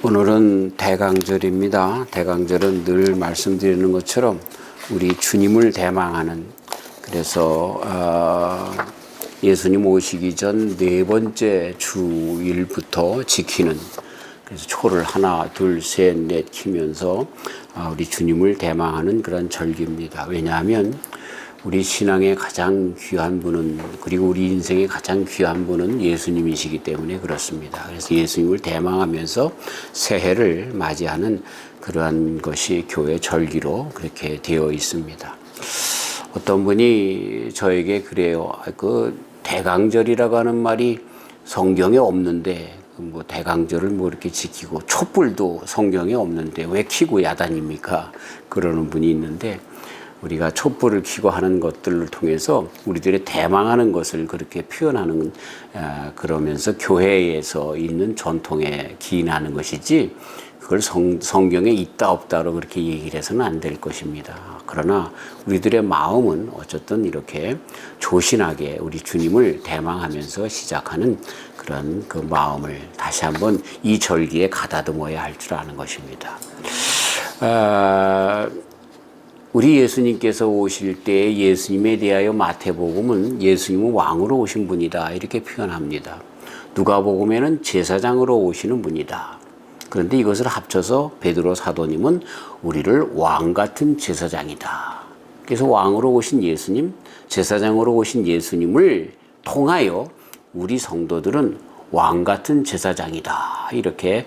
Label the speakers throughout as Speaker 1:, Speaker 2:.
Speaker 1: 오늘은 대강절입니다. 대강절은 늘 말씀드리는 것처럼 우리 주님을 대망하는, 그래서 예수님 오시기 전 네 번째 주일부터 지키는, 그래서 초를 하나 둘 셋 넷 키면서 우리 주님을 대망하는 그런 절기입니다. 왜냐하면 우리 신앙의 가장 귀한 분은, 그리고 우리 인생의 가장 귀한 분은 예수님이시기 때문에 그렇습니다. 그래서 예수님을 대망하면서 새해를 맞이하는 그러한 것이 교회 절기로 그렇게 되어 있습니다. 어떤 분이 저에게 그래요. 그 대강절이라고 하는 말이 성경에 없는데 뭐 대강절을 뭐 이렇게 지키고 촛불도 성경에 없는데 왜 켜고 야단입니까? 그러는 분이 있는데, 우리가 촛불을 켜고 하는 것들을 통해서 우리들의 대망하는 것을 그렇게 표현하는, 그러면서 교회에서 있는 전통에 기인하는 것이지, 그걸 성경에 있다 없다로 그렇게 얘기를 해서는 안 될 것입니다. 그러나 우리들의 마음은 어쨌든 이렇게 조신하게 우리 주님을 대망하면서 시작하는 그런 그 마음을 다시 한번 이 절기에 가다듬어야 할 줄 아는 것입니다. 우리 예수님께서 오실 때 예수님에 대하여 마태복음은 예수님은 왕으로 오신 분이다 이렇게 표현합니다. 누가복음에는 제사장으로 오시는 분이다. 그런데 이것을 합쳐서 베드로 사도님은 우리를 왕 같은 제사장이다. 그래서 왕으로 오신 예수님, 제사장으로 오신 예수님을 통하여 우리 성도들은 왕 같은 제사장이다 이렇게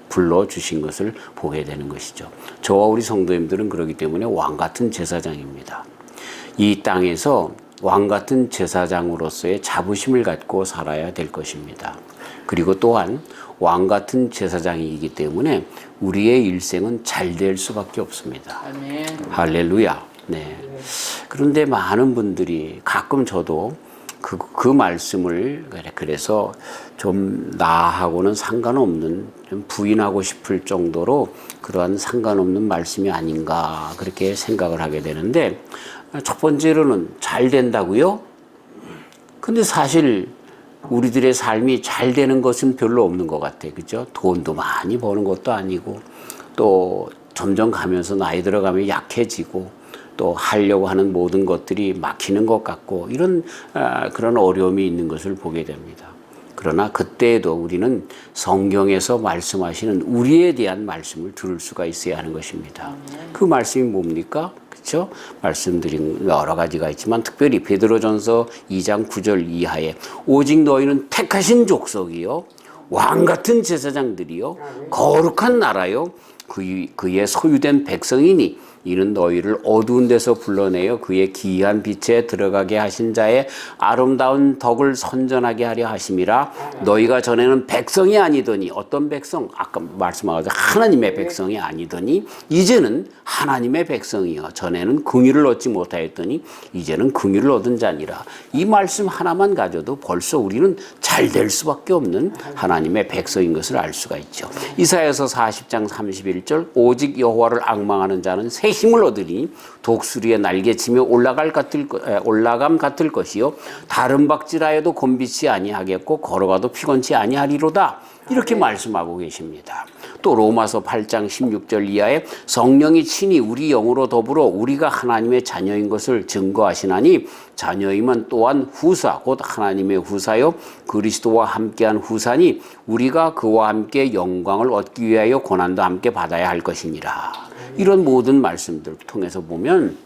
Speaker 1: 불러주신 것을 보게 되는 것이죠. 저와 우리 성도님들은 그렇기 때문에 왕 같은 제사장입니다. 이 땅에서 왕 같은 제사장으로서의 자부심을 갖고 살아야 될 것입니다. 그리고 또한 왕 같은 제사장이기 때문에 우리의 일생은 잘 될 수밖에 없습니다. 아멘. 할렐루야. 네. 그런데 많은 분들이, 가끔 저도 그 말씀을 그래서 좀 나하고는 상관없는, 좀 부인하고 싶을 정도로 그러한 상관없는 말씀이 아닌가 그렇게 생각을 하게 되는데, 첫 번째로는 잘 된다고요? 근데 사실 우리들의 삶이 잘 되는 것은 별로 없는 것 같아요. 그죠? 돈도 많이 버는 것도 아니고, 또 점점 가면서 나이 들어가면 약해지고, 또 하려고 하는 모든 것들이 막히는 것 같고, 이런 그런 어려움이 있는 것을 보게 됩니다. 그러나 그때에도 우리는 성경에서 말씀하시는 우리에 대한 말씀을 들을 수가 있어야 하는 것입니다. 그 말씀이 뭡니까? 그렇죠? 말씀드린 여러 가지가 있지만 특별히 베드로전서 2장 9절 이하에 오직 너희는 택하신 족속이요 왕 같은 제사장들이요 거룩한 나라요 그의 소유된 백성이니 이는 너희를 어두운 데서 불러내어 그의 기이한 빛에 들어가게 하신 자의 아름다운 덕을 선전하게 하려 하심이라. 너희가 전에는 백성이 아니더니, 어떤 백성? 아까 말씀하신 하나님의 백성이 아니더니 이제는 하나님의 백성이여. 전에는 긍휼을 얻지 못하였더니 이제는 긍휼을 얻은 자니라. 이 말씀 하나만 가져도 벌써 우리는 잘 될 수밖에 없는 하나님의 백성인 것을 알 수가 있죠. 이사야서 40장 31절 오직 여호와를 앙망하는 자는 새 힘을 얻으니 독수리의 날개치며 올라감 같을 것이요 다른 박질하여도 곤비치 아니하겠고 걸어가도 피곤치 아니하리로다. 이렇게 말씀하고 계십니다. 또 로마서 8장 16절 이하에 성령이 친히 우리 영으로 더불어 우리가 하나님의 자녀인 것을 증거하시나니 자녀임은 또한 후사 곧 하나님의 후사요 그리스도와 함께한 후사니 우리가 그와 함께 영광을 얻기 위하여 고난도 함께 받아야 할 것이니라. 이런 모든 말씀들 통해서 보면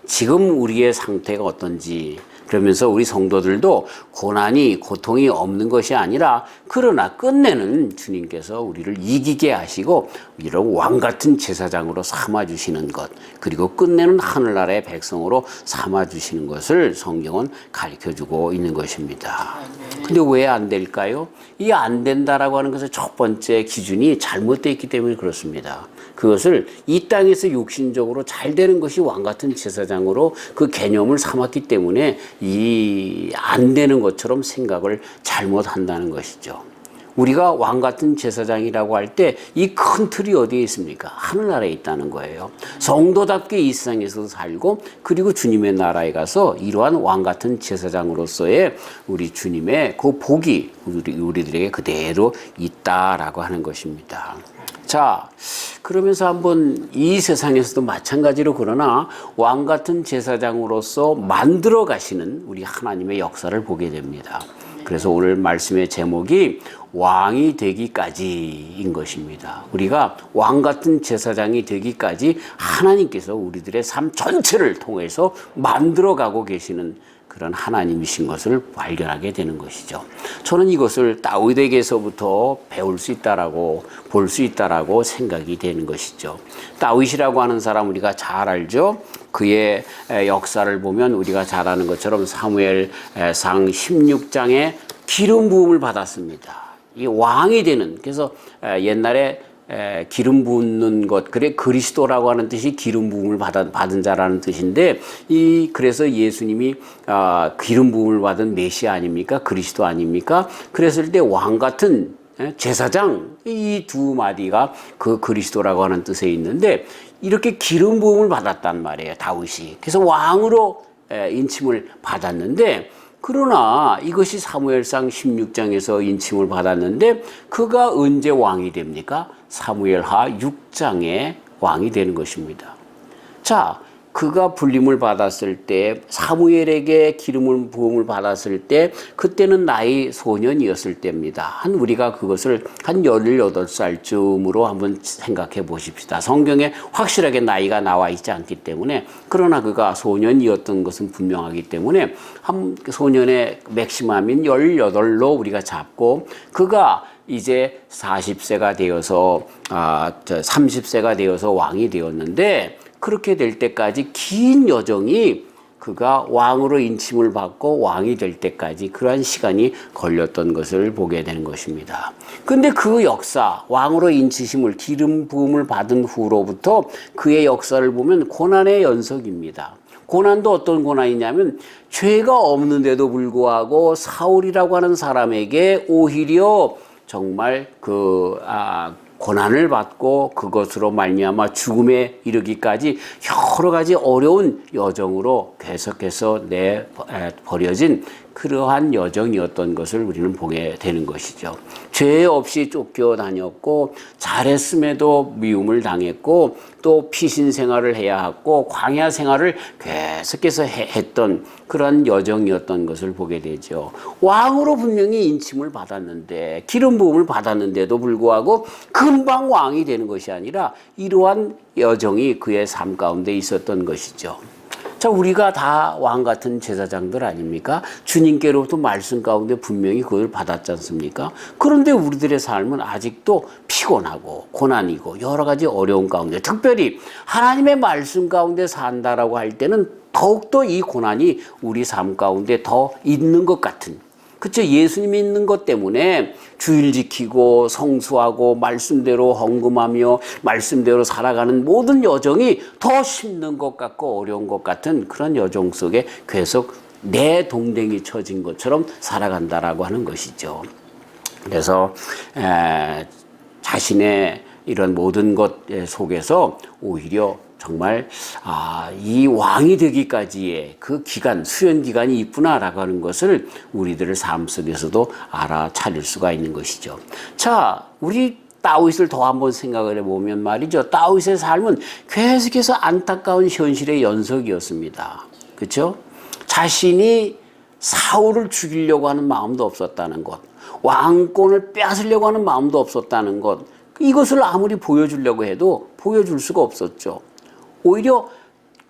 Speaker 1: 지금 우리의 상태가 어떤지, 그러면서 우리 성도들도 고통이 없는 것이 아니라, 그러나 끝내는 주님께서 우리를 이기게 하시고 이런 왕 같은 제사장으로 삼아주시는 것, 그리고 끝내는 하늘나라의 백성으로 삼아주시는 것을 성경은 가르쳐주고 있는 것입니다. 근데 왜 안 될까요? 이 안 된다라고 하는 것의 첫 번째 기준이 잘못되어 있기 때문에 그렇습니다. 그것을 이 땅에서 육신적으로 잘 되는 것이 왕 같은 제사장으로 그 개념을 삼았기 때문에 이 안 되는 것처럼 생각을 잘못한다는 것이죠. 우리가 왕 같은 제사장이라고 할 때 이 큰 틀이 어디에 있습니까? 하늘나라에 있다는 거예요. 성도답게 이 세상에서도 살고 그리고 주님의 나라에 가서 이러한 왕 같은 제사장으로서의 우리 주님의 그 복이 우리들에게 그대로 있다라고 하는 것입니다. 자, 그러면서 한번 이 세상에서도 마찬가지로 그러나 왕 같은 제사장으로서 만들어 가시는 우리 하나님의 역사를 보게 됩니다. 그래서 오늘 말씀의 제목이 왕이 되기까지인 것입니다. 우리가 왕 같은 제사장이 되기까지 하나님께서 우리들의 삶 전체를 통해서 만들어가고 계시는 그런 하나님이신 것을 발견하게 되는 것이죠. 저는 이것을 다윗에게서부터 배울 수 있다라고 볼 수 있다라고 생각이 되는 것이죠. 다윗이라고 하는 사람 우리가 잘 알죠. 그의 역사를 보면 우리가 잘 아는 것처럼 사무엘상 16장에 기름 부음을 받았습니다. 이 왕이 되는, 그래서 옛날에 기름 붓는 것, 그래 그리스도라고 하는 뜻이 기름 부음을 받은 자라는 뜻인데, 그래서 예수님이 기름 부음을 받은 메시아 아닙니까? 그리스도 아닙니까? 그랬을 때 왕 같은 제사장, 이 두 마디가 그 그리스도라고 하는 뜻에 있는데, 이렇게 기름 부음을 받았단 말이에요, 다윗이. 그래서 왕으로 인침을 받았는데, 그러나 이것이 사무엘상 16장에서 인침을 받았는데 그가 언제 왕이 됩니까? 사무엘하 6장에 왕이 되는 것입니다. 자, 그가 불림을 받았을 때, 사무엘에게 기름을 부음을 받았을 때 그때는 나이 소년이었을 때입니다. 우리가 그것을 한 18살쯤으로 한번 생각해 보십시다. 성경에 확실하게 나이가 나와 있지 않기 때문에, 그러나 그가 소년이었던 것은 분명하기 때문에 한 소년의 맥시멈인 18로 우리가 잡고, 그가 이제 40세가 되어서 30세가 되어서 왕이 되었는데, 그렇게 될 때까지 긴 여정이 그가 왕으로 인침을 받고 왕이 될 때까지 그러한 시간이 걸렸던 것을 보게 되는 것입니다. 근데 그 역사, 왕으로 인치심을, 기름 부음을 받은 후로부터 그의 역사를 보면 고난의 연속입니다. 고난도 어떤 고난이냐면, 죄가 없는데도 불구하고 사울이라고 하는 사람에게 오히려 정말 고난을 받고 그것으로 말미암아 죽음에 이르기까지 여러 가지 어려운 여정으로 계속해서 버려진 그러한 여정이었던 것을 우리는 보게 되는 것이죠. 죄 없이 쫓겨다녔고 잘했음에도 미움을 당했고 또 피신 생활을 해야 했고 광야 생활을 계속해서 했던 그런 여정이었던 것을 보게 되죠. 왕으로 분명히 인침을 받았는데, 기름 부음을 받았는데도 불구하고 금방 왕이 되는 것이 아니라 이러한 여정이 그의 삶 가운데 있었던 것이죠. 자, 우리가 다 왕 같은 제사장들 아닙니까? 주님께로부터 말씀 가운데 분명히 그걸 받았지 않습니까? 그런데 우리들의 삶은 아직도 피곤하고 고난이고 여러 가지 어려움 가운데, 특별히 하나님의 말씀 가운데 산다라고 할 때는 더욱더 이 고난이 우리 삶 가운데 더 있는 것 같은, 그렇죠? 예수님이 있는 것 때문에 주일 지키고 성수하고 말씀대로 헌금하며 말씀대로 살아가는 모든 여정이 더 힘든 것 같고 어려운 것 같은 그런 여정 속에 계속 내 동댕이 쳐진 것처럼 살아간다라고 하는 것이죠. 그래서 자신의 이런 모든 것 속에서 오히려 정말 이 왕이 되기까지의 그 기간, 수련 기간이 있구나라고 하는 것을 우리들의 삶 속에서도 알아차릴 수가 있는 것이죠. 자, 우리 다윗을 더 한번 생각을 해보면 말이죠. 다윗의 삶은 계속해서 안타까운 현실의 연속이었습니다. 그렇죠? 자신이 사울을 죽이려고 하는 마음도 없었다는 것, 왕권을 빼앗으려고 하는 마음도 없었다는 것, 이것을 아무리 보여주려고 해도 보여줄 수가 없었죠. 오히려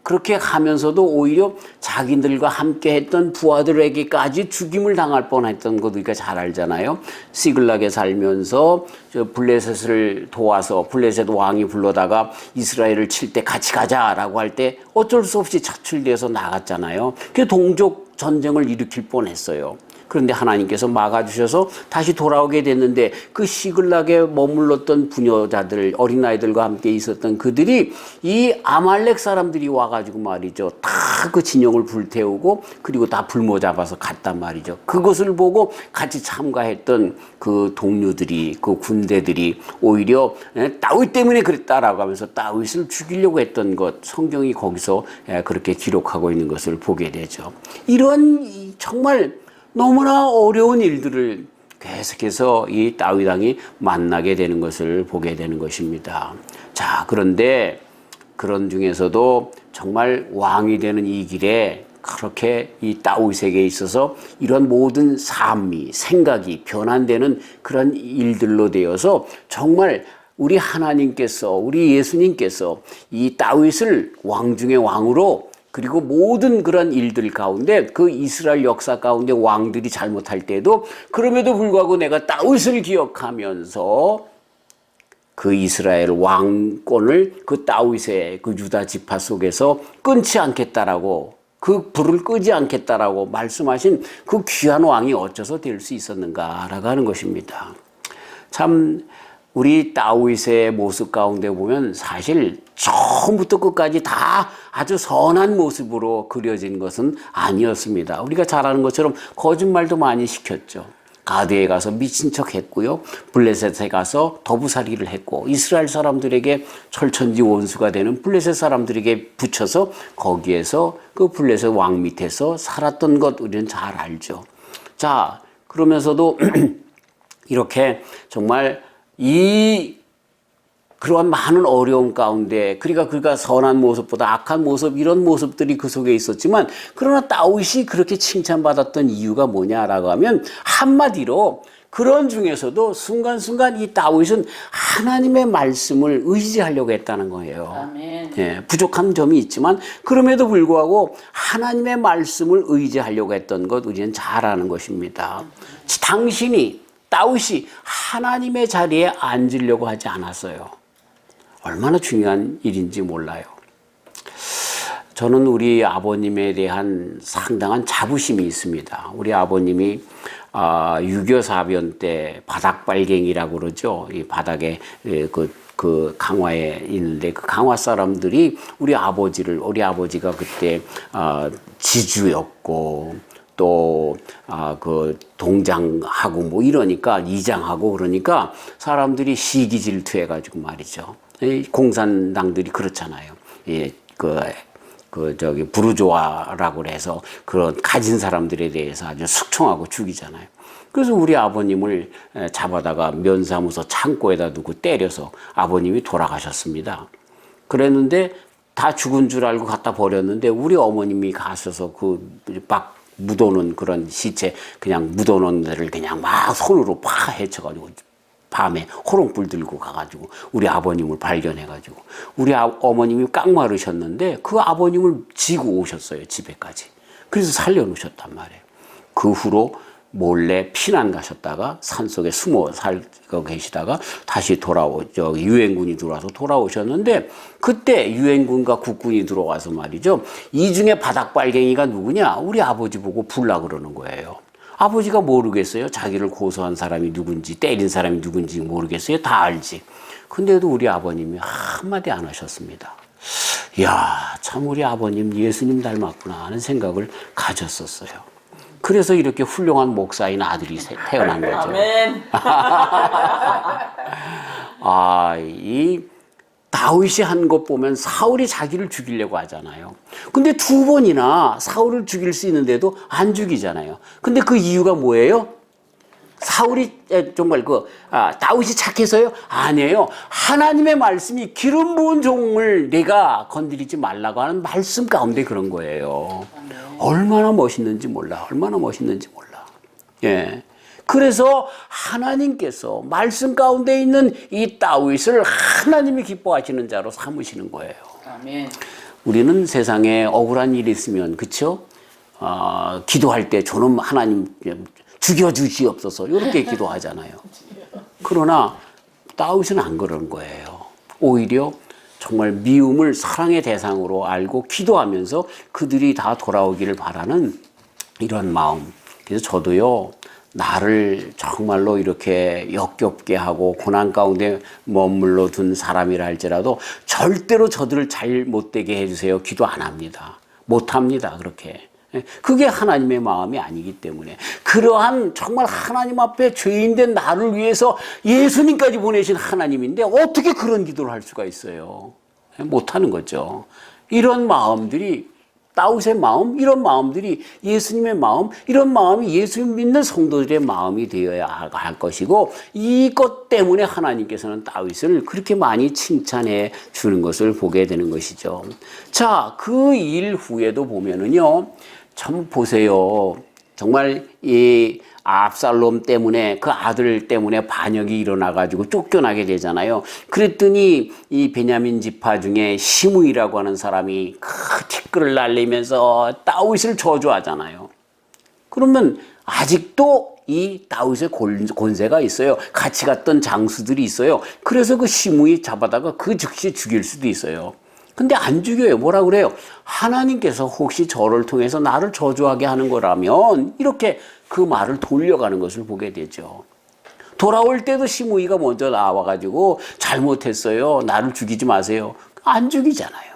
Speaker 1: 그렇게 하면서도 오히려 자기들과 함께 했던 부하들에게까지 죽임을 당할 뻔했던 것 우리가 잘 알잖아요. 시글락에 살면서 블레셋을 도와서 블레셋 왕이 불러다가 이스라엘을 칠 때 같이 가자라고 할 때 어쩔 수 없이 차출돼서 나갔잖아요. 그 동족 전쟁을 일으킬 뻔했어요. 그런데 하나님께서 막아주셔서 다시 돌아오게 됐는데 그 시글락에 머물렀던 부녀자들, 어린아이들과 함께 있었던 그들이 이 아말렉 사람들이 와가지고 말이죠. 다 그 진영을 불태우고 그리고 다 불모 잡아서 갔단 말이죠. 그것을 보고 같이 참가했던 그 동료들이, 그 군대들이 오히려 다윗 때문에 그랬다라고 하면서 다윗을 죽이려고 했던 것, 성경이 거기서 그렇게 기록하고 있는 것을 보게 되죠. 이런 정말 너무나 어려운 일들을 계속해서 이 다윗 왕이 만나게 되는 것을 보게 되는 것입니다. 자, 그런데 그런 중에서도 정말 왕이 되는 이 길에 그렇게 이 다윗에게 있어서 이런 모든 삶이, 생각이 변환되는 그런 일들로 되어서 정말 우리 하나님께서, 우리 예수님께서 이 다윗을 왕 중의 왕으로, 그리고 모든 그런 일들 가운데 그 이스라엘 역사 가운데 왕들이 잘못할 때도 그럼에도 불구하고 내가 다윗을 기억하면서 그 이스라엘 왕권을 그 다윗의 그 유다 지파 속에서 끊지 않겠다라고, 그 불을 끄지 않겠다라고 말씀하신 그 귀한 왕이 어째서 될 수 있었는가라고 하는 것입니다. 참 우리 다윗의 모습 가운데 보면 사실 처음부터 끝까지 다 아주 선한 모습으로 그려진 것은 아니었습니다. 우리가 잘 아는 것처럼 거짓말도 많이 시켰죠. 가드에 가서 미친 척 했고요. 블레셋에 가서 더부살이를 했고, 이스라엘 사람들에게 철천지 원수가 되는 블레셋 사람들에게 붙여서 거기에서 그 블레셋 왕 밑에서 살았던 것 우리는 잘 알죠. 자, 그러면서도 이렇게 정말 그러한 많은 어려움 가운데, 그러니까 그가 선한 모습보다 악한 모습, 이런 모습들이 그 속에 있었지만, 그러나 다윗이 그렇게 칭찬받았던 이유가 뭐냐라고 하면 한마디로 그런 중에서도 순간순간 이 다윗은 하나님의 말씀을 의지하려고 했다는 거예요.
Speaker 2: 아멘.
Speaker 1: 예, 부족한 점이 있지만 그럼에도 불구하고 하나님의 말씀을 의지하려고 했던 것 우리는 잘 아는 것입니다. 다윗이 하나님의 자리에 앉으려고 하지 않았어요. 얼마나 중요한 일인지 몰라요. 저는 우리 아버님에 대한 상당한 자부심이 있습니다. 우리 아버님이 6.25 사변 때 바닥발갱이라고 그러죠. 이 바닥에 그 강화에 있는데 그 강화 사람들이 우리 아버지가 그때 지주였고 또 그 동장하고 뭐 이러니까 이장하고 그러니까 사람들이 시기 질투해 가지고 말이죠. 공산당들이 그렇잖아요. 예, 저기 부르조아라고 그래서 그런 가진 사람들에 대해서 아주 숙청하고 죽이잖아요. 그래서 우리 아버님을 잡아다가 면사무소 창고에다 두고 때려서 아버님이 돌아가셨습니다. 그랬는데 다 죽은 줄 알고 갖다 버렸는데 우리 어머님이 가셔서 막 묻어놓은 그런 시체, 그냥 묻어놓은 데를 그냥 막 손으로 팍 헤쳐가지고 밤에 호롱불 들고 가가지고 우리 아버님을 발견해가지고 우리 어머님이 깡마르셨는데 그 아버님을 지고 오셨어요, 집에까지. 그래서 살려놓으셨단 말이에요. 그 후로 몰래 피난 가셨다가 산속에 숨어 살고 계시다가 다시 유엔군이 들어와서 돌아오셨는데 그때 유엔군과 국군이 들어와서 말이죠. 이 중에 바닥발갱이가 누구냐? 우리 아버지 보고 불라 그러는 거예요. 아버지가 모르겠어요. 자기를 고소한 사람이 누군지, 때린 사람이 누군지 모르겠어요. 다 알지. 근데도 우리 아버님이 한마디 안 하셨습니다. 이야, 참 우리 아버님 예수님 닮았구나 하는 생각을 가졌었어요. 그래서 이렇게 훌륭한 목사인 아들이 태어난 거죠.
Speaker 2: 아멘.
Speaker 1: 이 다윗이 한 것 보면 사울이 자기를 죽이려고 하잖아요. 근데 2번이나 사울을 죽일 수 있는데도 안 죽이잖아요. 근데 그 이유가 뭐예요? 사울이 정말 다윗이 착해서요? 아니에요. 하나님의 말씀이 기름 부은 종을 내가 건드리지 말라고 하는 말씀 가운데 그런 거예요. 얼마나 멋있는지 몰라. 예. 그래서 하나님께서 말씀 가운데 있는 이 다윗을 하나님이 기뻐하시는 자로 삼으시는 거예요.
Speaker 2: 아멘.
Speaker 1: 우리는 세상에 억울한 일이 있으면, 그쵸? 기도할 때 저놈 하나님 죽여주시옵소서 이렇게 기도하잖아요. 그러나 다윗은 안 그런 거예요. 오히려 정말 미움을 사랑의 대상으로 알고 기도하면서 그들이 다 돌아오기를 바라는 이런 마음, 그래서 저도요, 나를 정말로 이렇게 역겹게 하고 고난 가운데 머물러 둔 사람이라 할지라도 절대로 저들을 잘 못되게 해주세요. 기도 안 합니다. 못 합니다. 그렇게. 그게 하나님의 마음이 아니기 때문에 그러한 정말 하나님 앞에 죄인된 나를 위해서 예수님까지 보내신 하나님인데 어떻게 그런 기도를 할 수가 있어요? 못하는 거죠. 이런 마음들이 다윗의 마음, 이런 마음들이 예수님의 마음, 이런 마음이 예수님 믿는 성도들의 마음이 되어야 할 것이고 이것 때문에 하나님께서는 다윗을 그렇게 많이 칭찬해 주는 것을 보게 되는 것이죠. 자, 그 일 후에도 보면은요, 참 보세요. 정말 이 압살롬 때문에 그 아들 때문에 반역이 일어나가지고 쫓겨나게 되잖아요. 그랬더니 이 베냐민 지파 중에 시므이라고 하는 사람이 그 티끌을 날리면서 다윗을 저주하잖아요. 그러면 아직도 이 다윗의 권세가 있어요. 같이 갔던 장수들이 있어요. 그래서 그 시므이 잡아다가 그 즉시 죽일 수도 있어요. 근데 안 죽여요. 뭐라 그래요? 하나님께서 혹시 저를 통해서 나를 저주하게 하는 거라면 이렇게 그 말을 돌려가는 것을 보게 되죠. 돌아올 때도 시므이가 먼저 나와가지고 잘못했어요. 나를 죽이지 마세요. 안 죽이잖아요.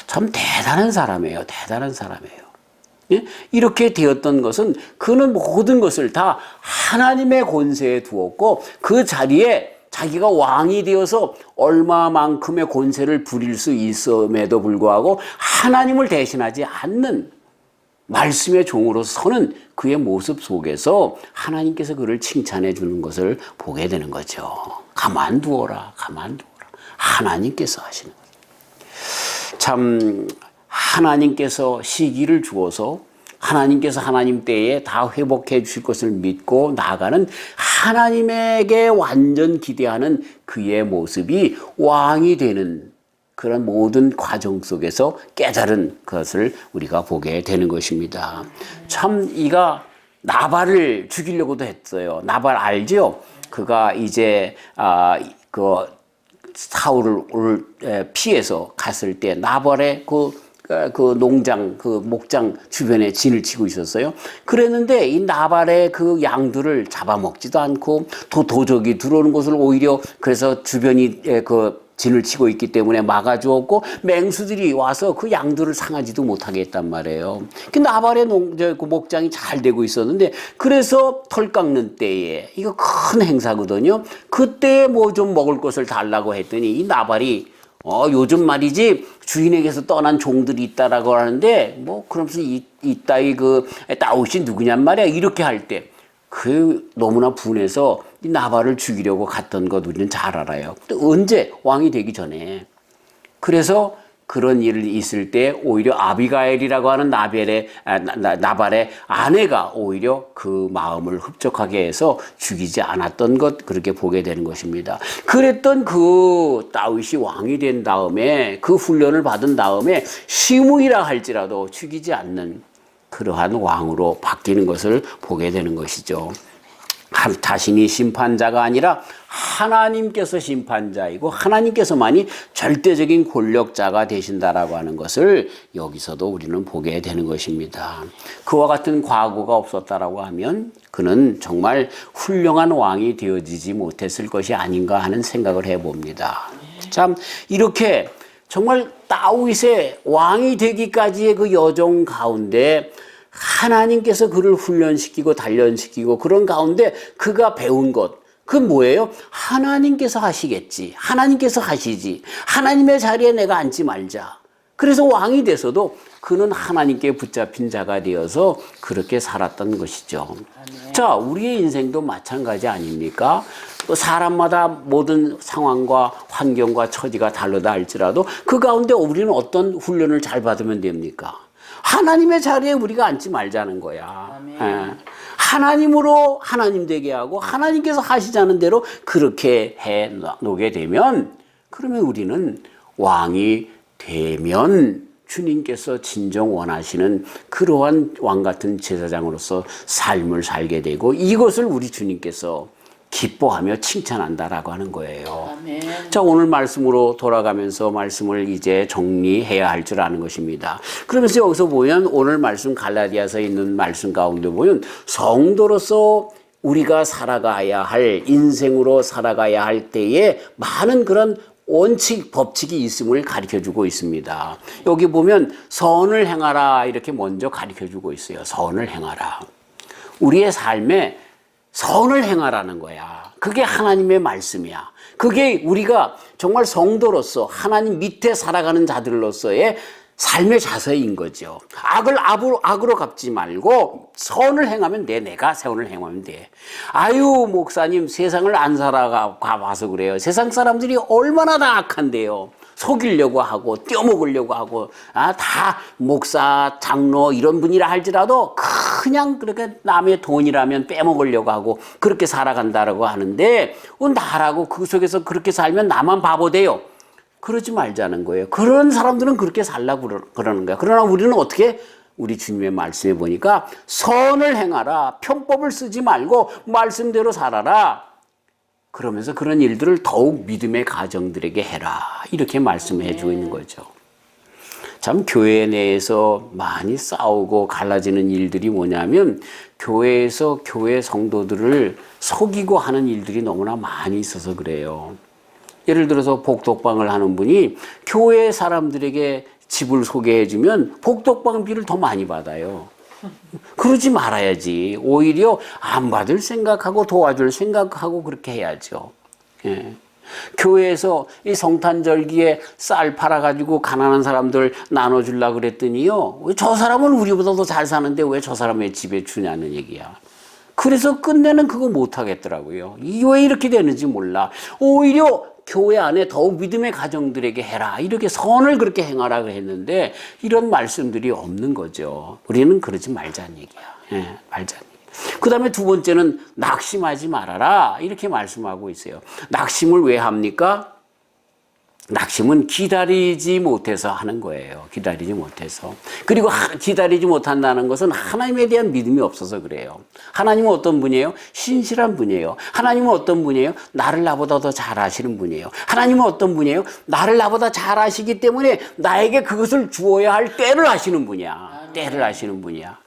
Speaker 1: 참 대단한 사람이에요. 대단한 사람이에요. 예? 이렇게 되었던 것은 그는 모든 것을 다 하나님의 권세에 두었고 그 자리에 자기가 왕이 되어서 얼마만큼의 권세를 부릴 수 있음에도 불구하고 하나님을 대신하지 않는 말씀의 종으로서 서는 그의 모습 속에서 하나님께서 그를 칭찬해 주는 것을 보게 되는 거죠. 가만두어라, 가만두어라. 하나님께서 하시는 거죠. 참 하나님께서 시기를 주어서 하나님께서 하나님 때에 다 회복해 주실 것을 믿고 나아가는 하나님에게 완전 기대하는 그의 모습이 왕이 되는 그런 모든 과정 속에서 깨달은 것을 우리가 보게 되는 것입니다. 참 이가 나발을 죽이려고도 했어요. 나발 알죠? 그가 이제 그 사울을 피해서 갔을 때 나발의 그 농장, 그 목장 주변에 진을 치고 있었어요. 그랬는데 이 나발의 그 양들을 잡아먹지도 않고 도적이 들어오는 것을 오히려 그래서 주변이 그 진을 치고 있기 때문에 막아주었고 맹수들이 와서 그 양들을 상하지도 못하게 했단 말이에요. 그 나발의 그 목장이 잘 되고 있었는데 그래서 털 깎는 때에 이거 큰 행사거든요. 그때 뭐 좀 먹을 것을 달라고 했더니 이 나발이 요즘 말이지 주인에게서 떠난 종들이 있다라고 하는데 뭐 그러면서 이따위 그 다윗이 누구냔 말이야 이렇게 할 때 그 너무나 분해서 이 나발을 죽이려고 갔던 것 우리는 잘 알아요. 또 언제 왕이 되기 전에 그래서 그런 일이 있을 때 오히려 아비가일이라고 하는 나발의 아내가 오히려 그 마음을 흡족하게 해서 죽이지 않았던 것 그렇게 보게 되는 것입니다. 그랬던 그 다윗이 왕이 된 다음에 그 훈련을 받은 다음에 시므이라 할지라도 죽이지 않는 그러한 왕으로 바뀌는 것을 보게 되는 것이죠. 자신이 심판자가 아니라 하나님께서 심판자이고 하나님께서만이 절대적인 권력자가 되신다라고 하는 것을 여기서도 우리는 보게 되는 것입니다. 그와 같은 과거가 없었다라고 하면 그는 정말 훌륭한 왕이 되어지지 못했을 것이 아닌가 하는 생각을 해봅니다. 참 이렇게 정말 다윗의 왕이 되기까지의 그 여정 가운데 하나님께서 그를 훈련시키고 단련시키고 그런 가운데 그가 배운 것, 그 뭐예요? 하나님께서 하시겠지. 하나님께서 하시지. 하나님의 자리에 내가 앉지 말자. 그래서 왕이 돼서도 그는 하나님께 붙잡힌 자가 되어서 그렇게 살았던 것이죠. 자, 우리의 인생도 마찬가지 아닙니까? 또 사람마다 모든 상황과 환경과 처지가 다르다 할지라도 그 가운데 우리는 어떤 훈련을 잘 받으면 됩니까? 하나님의 자리에 우리가 앉지 말자는 거야. 예. 하나님으로 하나님 되게 하고 하나님께서 하시자는 대로 그렇게 해 놓게 되면 그러면 우리는 왕이 되면 주님께서 진정 원하시는 그러한 왕 같은 제사장으로서 삶을 살게 되고 이것을 우리 주님께서 기뻐하며 칭찬한다라고 하는 거예요.
Speaker 2: 아멘.
Speaker 1: 자, 오늘 말씀으로 돌아가면서 말씀을 이제 정리해야 할 줄 아는 것입니다. 그러면서 여기서 보면 오늘 말씀 갈라디아서에 있는 말씀 가운데 보면 성도로서 우리가 살아가야 할, 인생으로 살아가야 할 때에 많은 그런 원칙, 법칙이 있음을 가르쳐주고 있습니다. 여기 보면 선을 행하라 이렇게 먼저 가르쳐주고 있어요. 선을 행하라. 우리의 삶에 선을 행하라는 거야. 그게 하나님의 말씀이야. 그게 우리가 정말 성도로서 하나님 밑에 살아가는 자들로서의 삶의 자세인 거죠. 악을 악으로 갚지 말고 선을 행하면 돼. 내가 선을 행하면 돼. 아유, 목사님 세상을 안 살아가봐서 그래요. 세상 사람들이 얼마나 다 악한데요. 속이려고 하고 떼어먹으려고 하고 다 목사, 장로 이런 분이라 할지라도 그냥 그렇게 남의 돈이라면 빼먹으려고 하고 그렇게 살아간다라고 하는데 나라고 그 속에서 그렇게 살면 나만 바보 돼요. 그러지 말자는 거예요. 그런 사람들은 그렇게 살라고 그러는 거야. 그러나 우리는 어떻게? 우리 주님의 말씀에 보니까 선을 행하라. 편법을 쓰지 말고 말씀대로 살아라. 그러면서 그런 일들을 더욱 믿음의 가정들에게 해라. 이렇게 말씀해 주고 있는 거죠. 참 교회 내에서 많이 싸우고 갈라지는 일들이 뭐냐면 교회에서 교회 성도들을 속이고 하는 일들이 너무나 많이 있어서 그래요. 예를 들어서 복덕방을 하는 분이 교회 사람들에게 집을 소개해 주면 복덕방비를 더 많이 받아요. 그러지 말아야지. 오히려 안 받을 생각하고 도와줄 생각하고 그렇게 해야죠. 예. 교회에서 이 성탄절기에 쌀 팔아가지고 가난한 사람들 나눠주려고 그랬더니요. 저 사람은 우리보다 더 잘 사는데 왜 저 사람의 집에 주냐는 얘기야. 그래서 끝내는 그거 못하겠더라고요. 이게 왜 이렇게 되는지 몰라. 오히려 교회 안에 더욱 믿음의 가정들에게 해라. 이렇게 선을 그렇게 행하라 했는데 이런 말씀들이 없는 거죠. 우리는 그러지 말자는 얘기야. 예, 말자는 얘기. 그 다음에 두 번째는 낙심하지 말아라. 이렇게 말씀하고 있어요. 낙심을 왜 합니까? 낙심은 기다리지 못해서 하는 거예요. 기다리지 못해서. 그리고 기다리지 못한다는 것은 하나님에 대한 믿음이 없어서 그래요. 하나님은 어떤 분이에요? 신실한 분이에요. 하나님은 어떤 분이에요? 나를 나보다 더 잘 아시는 분이에요. 하나님은 어떤 분이에요? 나를 나보다 잘 아시기 때문에 나에게 그것을 주어야 할 때를 아시는 분이야. 때를 아시는 분이야.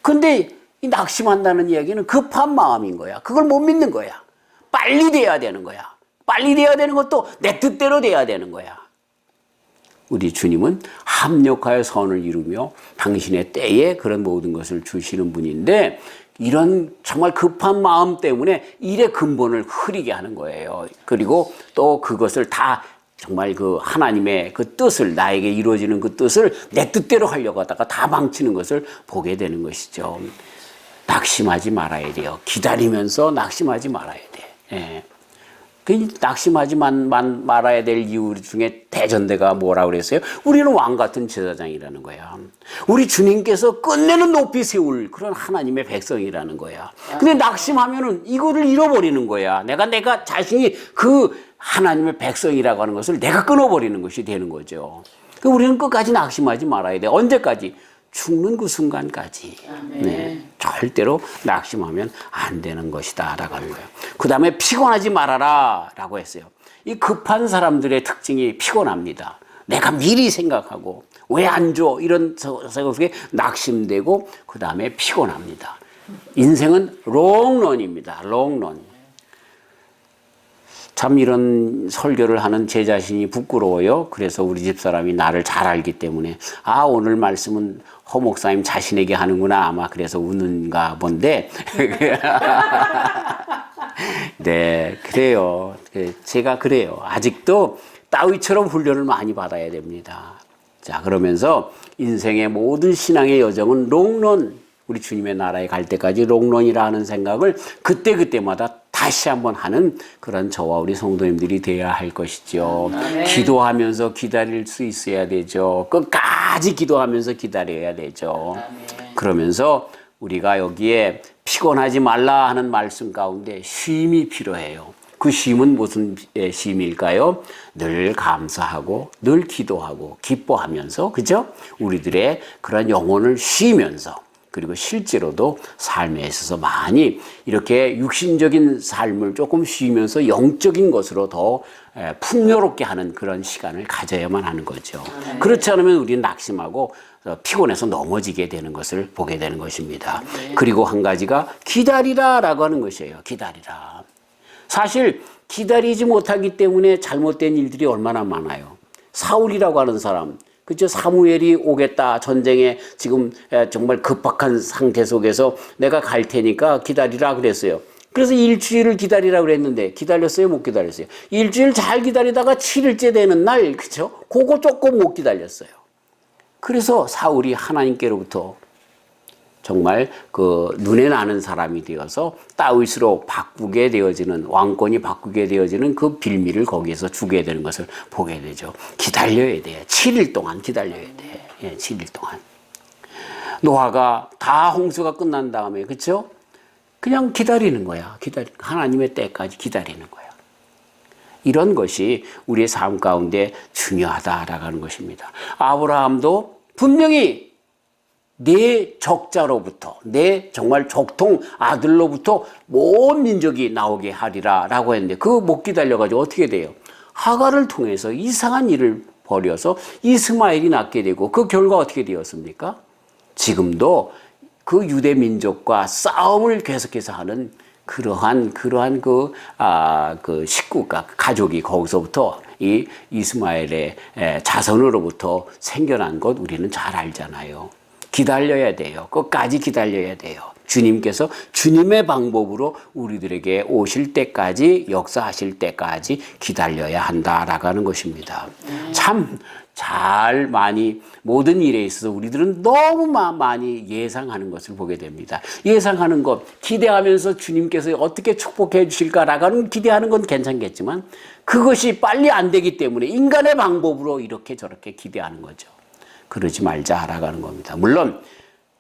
Speaker 1: 근데 이 낙심한다는 이야기는 급한 마음인 거야. 그걸 못 믿는 거야. 빨리 돼야 되는 거야. 빨리 돼야 되는 것도 내 뜻대로 돼야 되는 거야. 우리 주님은 합력하여 선을 이루며 당신의 때에 그런 모든 것을 주시는 분인데 이런 정말 급한 마음 때문에 일의 근본을 흐리게 하는 거예요. 그리고 또 그것을 다 정말 그 하나님의 그 뜻을 나에게 이루어지는 그 뜻을 내 뜻대로 하려고 하다가 다 망치는 것을 보게 되는 것이죠. 낙심하지 말아야 돼요. 기다리면서 낙심하지 말아야 돼. 예. 그 낙심하지 말아야 될 이유 중에 대전대가 뭐라고 그랬어요? 우리는 왕 같은 제사장이라는 거야. 우리 주님께서 끝내는 높이 세울 그런 하나님의 백성이라는 거야. 근데 낙심하면은 이거를 잃어버리는 거야. 내가 자신이 그 하나님의 백성이라고 하는 것을 내가 끊어버리는 것이 되는 거죠. 그러니까 우리는 끝까지 낙심하지 말아야 돼. 언제까지? 죽는 그 순간까지. 네, 절대로 낙심하면 안 되는 것이다 라고 하는 거예요. 그 다음에 피곤하지 말아라 라고 했어요. 이 급한 사람들의 특징이 피곤합니다. 내가 미리 생각하고 왜 안 줘? 이런 생각에 낙심되고 그 다음에 피곤합니다. 인생은 롱런입니다. 롱런. 참 이런 설교를 하는 제 자신이 부끄러워요. 그래서 우리 집사람이 나를 잘 알기 때문에 오늘 말씀은 허 목사님 자신에게 하는구나 아마 그래서 웃는가 본데 네 그래요. 제가 그래요. 아직도 다윗처럼 훈련을 많이 받아야 됩니다. 자 그러면서 인생의 모든 신앙의 여정은 롱런 우리 주님의 나라에 갈 때까지 롱런이라 하는 생각을 그때그때마다 다시 한번 하는 그런 저와 우리 성도님들이 되어야 할 것이죠. 기도하면서 기다릴 수 있어야 되죠. 끝까지 기도하면서 기다려야 되죠. 그러면서 우리가 여기에 피곤하지 말라 하는 말씀 가운데 쉼이 필요해요. 그 쉼은 무슨 쉼일까요? 늘 감사하고 늘 기도하고 기뻐하면서 그죠? 우리들의 그런 영혼을 쉬면서 그리고 실제로도 삶에 있어서 많이 이렇게 육신적인 삶을 조금 쉬면서 영적인 것으로 더 풍요롭게 하는 그런 시간을 가져야만 하는 거죠. 그렇지 않으면 우리는 낙심하고 피곤해서 넘어지게 되는 것을 보게 되는 것입니다. 그리고 한 가지가 기다리라라고 하는 것이에요. 기다리라. 사실 기다리지 못하기 때문에 잘못된 일들이 얼마나 많아요. 사울이라고 하는 사람, 그렇죠? 사무엘이 오겠다. 전쟁에 지금 정말 급박한 상태 속에서 내가 갈 테니까 기다리라 그랬어요. 그래서 일주일을 기다리라 그랬는데 기다렸어요? 못 기다렸어요? 일주일 잘 기다리다가 7일째 되는 날, 그렇죠? 그거 조금 못 기다렸어요. 그래서 사울이 하나님께로부터 정말 그 눈에 나는 사람이 되어서 다윗으로 바꾸게 되어지는, 왕권이 바꾸게 되어지는 그 빌미를 거기에서 주게 되는 것을 보게 되죠. 기다려야 돼요. 7일 동안 기다려야 돼. 예, 7일 동안. 노아가 다 홍수가 끝난 다음에, 그렇죠? 그냥 기다리는 거야. 하나님의 때까지 기다리는 거야. 이런 것이 우리의 삶 가운데 중요하다라고 하는 것입니다. 아브라함도 분명히 내 적자로부터, 내 정말 적통 아들로부터 온 민족이 나오게 하리라 라고 했는데 그거 못 기다려가지고 어떻게 돼요? 하갈을 통해서 이상한 일을 벌여서 이스마엘이 낳게 되고 그 결과 어떻게 되었습니까? 지금도 그 유대 민족과 싸움을 계속해서 하는 그러한 그 식구가, 가족이 거기서부터 이 이스마엘의 자손으로부터 생겨난 것 우리는 잘 알잖아요. 기다려야 돼요. 끝까지 기다려야 돼요. 주님께서 주님의 방법으로 우리들에게 오실 때까지, 역사하실 때까지 기다려야 한다라고 하는 것입니다. 참 잘 많이 모든 일에 있어서 우리들은 너무 많이 예상하는 것을 보게 됩니다. 예상하는 것, 기대하면서 주님께서 어떻게 축복해 주실까라고 하는 기대하는 건 괜찮겠지만 그것이 빨리 안 되기 때문에 인간의 방법으로 이렇게 저렇게 기대하는 거죠. 그러지 말자라고 하는 겁니다. 물론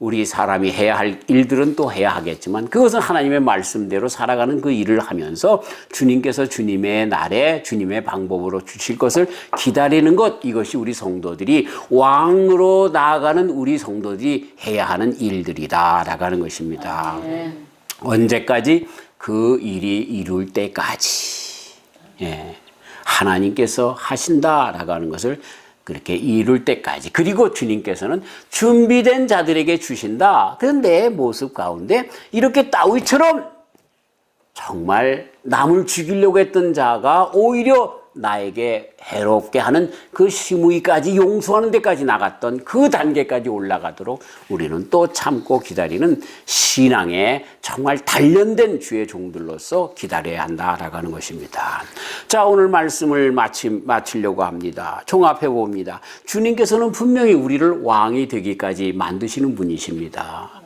Speaker 1: 우리 사람이 해야 할 일들은 또 해야 하겠지만 그것은 하나님의 말씀대로 살아가는 그 일을 하면서 주님께서 주님의 날에 주님의 방법으로 주실 것을 기다리는 것, 이것이 우리 성도들이 왕으로 나아가는 우리 성도들이 해야 하는 일들이다라고 하는 것입니다. 언제까지? 그 일이 이룰 때까지. 예. 하나님께서 하신다라고 하는 것을 그렇게 이룰 때까지. 그리고 주님께서는 준비된 자들에게 주신다. 그런 내 모습 가운데 이렇게 다윗처럼 정말 남을 죽이려고 했던 자가 오히려 나에게 해롭게 하는 그 시무이까지 용서하는 데까지 나갔던 그 단계까지 올라가도록 우리는 또 참고 기다리는 신앙에 정말 단련된 주의 종들로서 기다려야 한다라고 하는 것입니다. 자, 오늘 말씀을 마치려고 합니다. 종합해 봅니다. 주님께서는 분명히 우리를 왕이 되기까지 만드시는 분이십니다.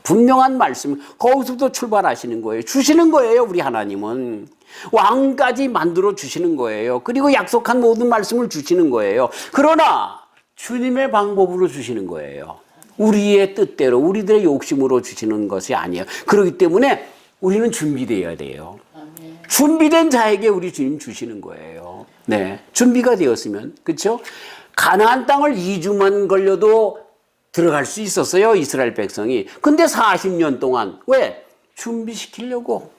Speaker 1: 분명한 말씀, 거기서부터 출발하시는 거예요. 주시는 거예요, 우리 하나님은. 왕까지 만들어 주시는 거예요. 그리고 약속한 모든 말씀을 주시는 거예요. 그러나 주님의 방법으로 주시는 거예요. 우리의 뜻대로, 우리들의 욕심으로 주시는 것이 아니에요. 그렇기 때문에 우리는 준비되어야 돼요. 준비된 자에게 우리 주님 주시는 거예요. 네, 준비가 되었으면, 그렇죠? 가나안 땅을 2주만 걸려도 들어갈 수 있었어요, 이스라엘 백성이. 근데 40년 동안 왜? 준비시키려고.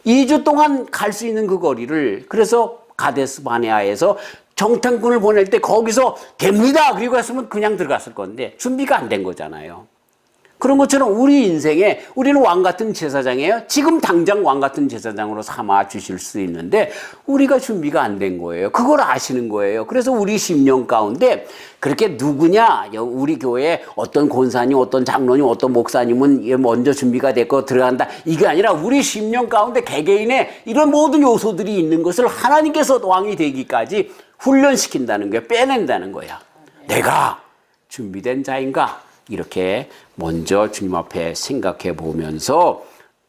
Speaker 1: 2주 동안 갈 수 있는 그 거리를, 그래서 가데스 바네아에서 정탐꾼을 보낼 때 거기서 됩니다 그리고 했으면 그냥 들어갔을 건데 준비가 안 된 거잖아요. 그런 것처럼 우리 인생에 우리는 왕 같은 제사장이에요. 지금 당장 왕 같은 제사장으로 삼아 주실 수 있는데 우리가 준비가 안 된 거예요. 그걸 아시는 거예요. 그래서 우리 심령 가운데 그렇게 누구냐, 우리 교회에 어떤 권사님, 어떤 장로님, 어떤 목사님은 먼저 준비가 됐고 들어간다, 이게 아니라 우리 심령 가운데 개개인의 이런 모든 요소들이 있는 것을 하나님께서 왕이 되기까지 훈련시킨다는 거야. 빼낸다는 거야. 내가 준비된 자인가? 이렇게 먼저 주님 앞에 생각해 보면서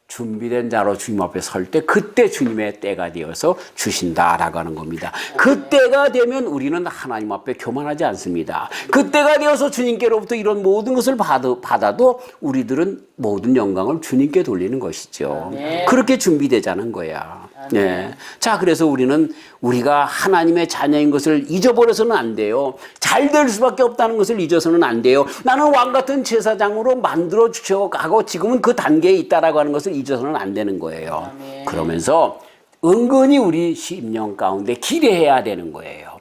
Speaker 1: 준비된 자로 주님 앞에 설 때 그때 주님의 때가 되어서 주신다라고 하는 겁니다. 그때가 되면 우리는 하나님 앞에 교만하지 않습니다. 그때가 되어서 주님께로부터 이런 모든 것을 받아도 우리들은 모든 영광을 주님께 돌리는 것이죠. 그렇게 준비되자는 거야. 네. 자, 그래서 우리가 하나님의 자녀인 것을 잊어버려서는 안 돼요. 잘 될 수밖에 없다는 것을 잊어서는 안 돼요. 나는 왕 같은 제사장으로 만들어 주셔가고 지금은 그 단계에 있다라고 하는 것을 잊어서는 안 되는 거예요. 그러면서 은근히 우리 심령 가운데 기대해야 되는 거예요.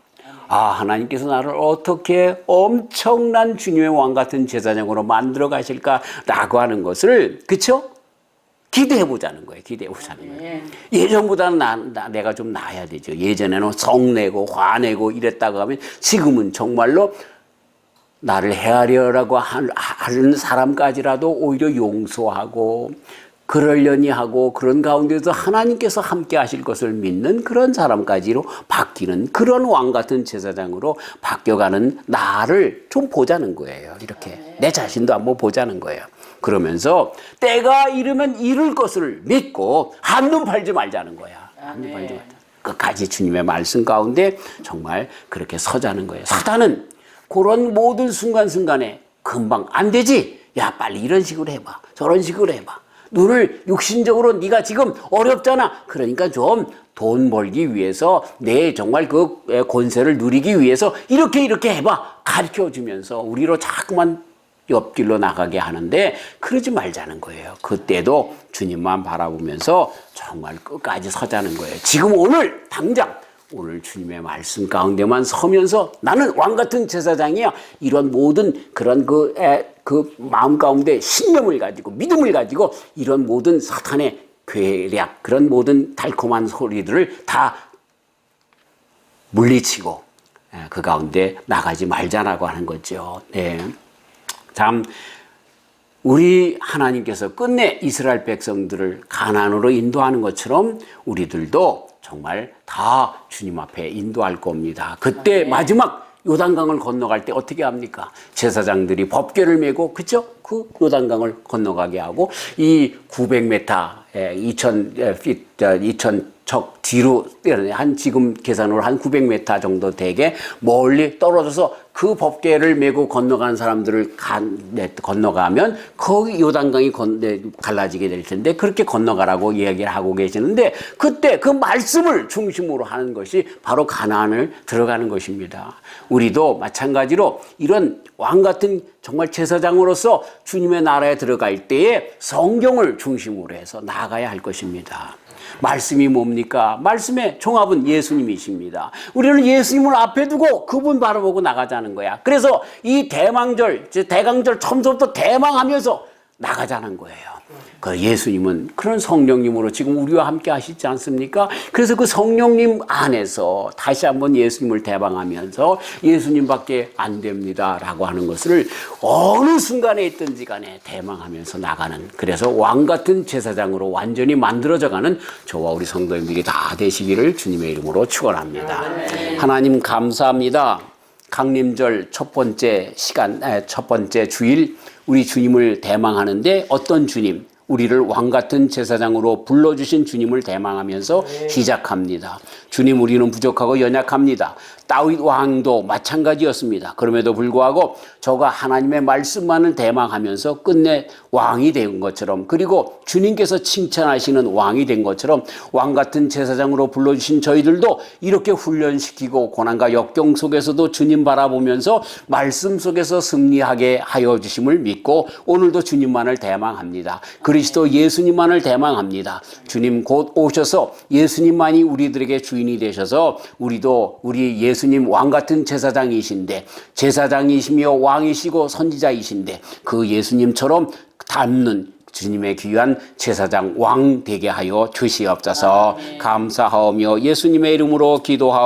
Speaker 1: 하나님께서 나를 어떻게 엄청난 주님의 왕 같은 제사장으로 만들어 가실까라고 하는 것을, 그쵸? 기대해 보자는 거예요. 기대해 보자는 거예요. 예전보다는 내가 좀 나아야 되죠. 예전에는 성내고 화내고 이랬다고 하면 지금은 정말로 나를 헤아려라고 하는 사람까지라도 오히려 용서하고 그러려니 하고, 그런 가운데서 하나님께서 함께 하실 것을 믿는 그런 사람까지로 바뀌는 그런 왕 같은 제사장으로 바뀌어가는 나를 좀 보자는 거예요. 이렇게 내 자신도 한번 보자는 거예요. 그러면서 때가 이르면 이룰 것을 믿고 한눈 팔지 말자는 거야. 한눈 팔지 말자. 끝까지 주님의 말씀 가운데 정말 그렇게 서자는 거예요. 사단은 그런 모든 순간순간에 금방 안 되지. 야, 빨리 이런 식으로 해봐. 저런 식으로 해봐. 눈을 육신적으로 네가 지금 어렵잖아. 그러니까 좀 돈 벌기 위해서 내 정말 그 권세를 누리기 위해서 이렇게 해봐. 가르쳐주면서 우리로 자꾸만 옆길로 나가게 하는데 그러지 말자는 거예요. 그때도 주님만 바라보면서 정말 끝까지 서자는 거예요. 지금 오늘 당장 오늘 주님의 말씀 가운데만 서면서 나는 왕 같은 제사장이야. 이런 모든 그런 그 마음 가운데 신념을 가지고 믿음을 가지고 이런 모든 사탄의 괴략, 그런 모든 달콤한 소리들을 다 물리치고 그 가운데 나가지 말자라고 하는 거죠. 네. 참 우리 하나님께서 끝내 이스라엘 백성들을 가나안으로 인도하는 것처럼 우리들도 정말 다 주님 앞에 인도할 겁니다. 그때 마지막 요단강을 건너갈 때 어떻게 합니까? 제사장들이 법궤를 메고, 그죠? 그 요단강을 건너가게 하고, 이 900m, 2000척 뒤로, 지금 계산으로 한 900m 정도 되게 멀리 떨어져서 그 법궤를 메고 건너가는 사람들을 건너가면 거기 요단강이 갈라지게 될 텐데 그렇게 건너가라고 이야기를 하고 계시는데, 그때 그 말씀을 중심으로 하는 것이 바로 가나안을 들어가는 것입니다. 우리도 마찬가지로 이런 왕 같은 정말 제사장으로서 주님의 나라에 들어갈 때에 성경을 중심으로 해서 나아가야 할 것입니다. 말씀이 뭡니까? 말씀의 종합은 예수님이십니다. 우리는 예수님을 앞에 두고 그분 바라보고 나가자는 거야. 그래서 이 대강절 처음부터 대망하면서 나가자는 거예요. 그 예수님은 그런 성령님으로 지금 우리와 함께 하시지 않습니까? 그래서 그 성령님 안에서 다시 한번 예수님을 대방하면서 예수님밖에 안 됩니다 라고 하는 것을 어느 순간에 있든지 간에 대망하면서 나가는, 그래서 왕 같은 제사장으로 완전히 만들어져가는 저와 우리 성도님들이 다 되시기를 주님의 이름으로 축원합니다. 하나님 감사합니다. 강림절 첫 번째 주일 우리 주님을 대망하는데 어떤 주님? 우리를 왕 같은 제사장으로 불러주신 주님을 대망하면서 시작합니다. 주님, 우리는 부족하고 연약합니다. 다윗 왕도 마찬가지였습니다. 그럼에도 불구하고 저가 하나님의 말씀만을 대망하면서 끝내 왕이 된 것처럼, 그리고 주님께서 칭찬하시는 왕이 된 것처럼 왕 같은 제사장으로 불러주신 저희들도 이렇게 훈련시키고 고난과 역경 속에서도 주님 바라보면서 말씀 속에서 승리하게 하여 주심을 믿고 오늘도 주님만을 대망합니다. 그리스도 예수님만을 대망합니다. 주님 곧 오셔서 예수님만이 우리들에게 주인이 되셔서 우리도 우리 예수님 왕 같은 제사장이신데, 제사장이시며 왕이시고 선지자이신데 그 예수님처럼 닮는 주님의 귀한 제사장 왕 되게 하여 주시옵소서. 감사하오며 예수님의 이름으로 기도하오.